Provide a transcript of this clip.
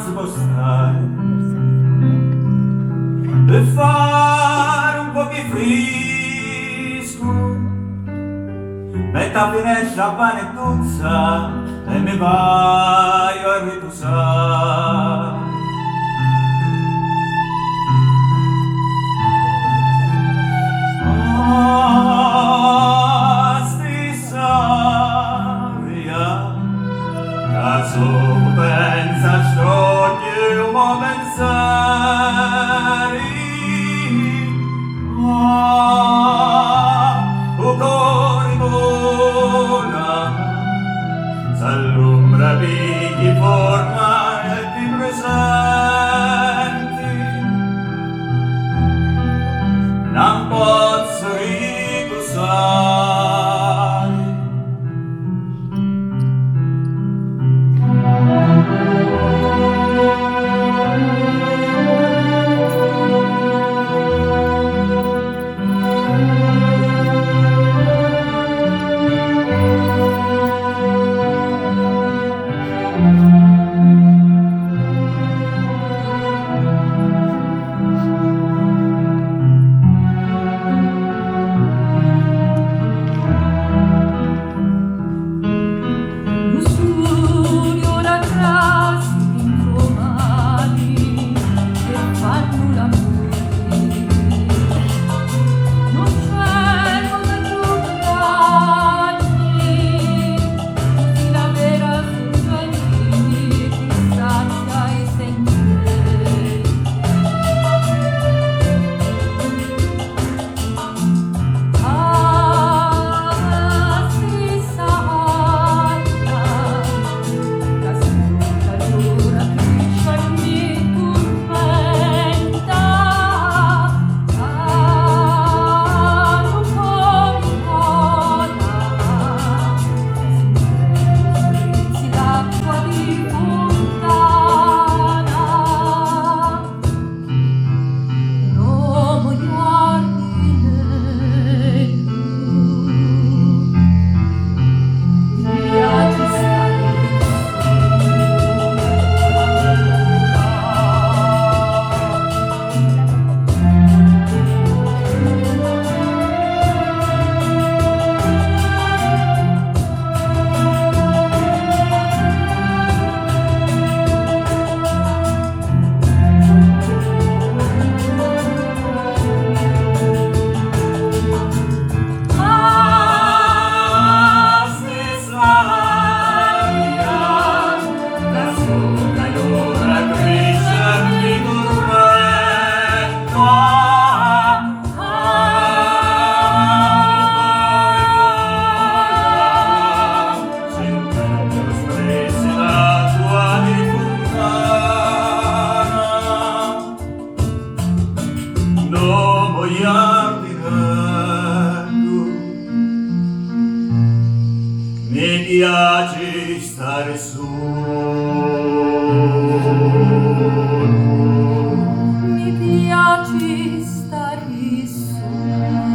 si può stare per fare un po' di frisco, metto a finestra a panettuzza e mi vai a ritusare. Caso pensa scioglie un po' pensari, o cori vola, s'allumbra pigli forma e ti presenti, non posso ricusare. Mi piace stare solo, mi piace stare solo.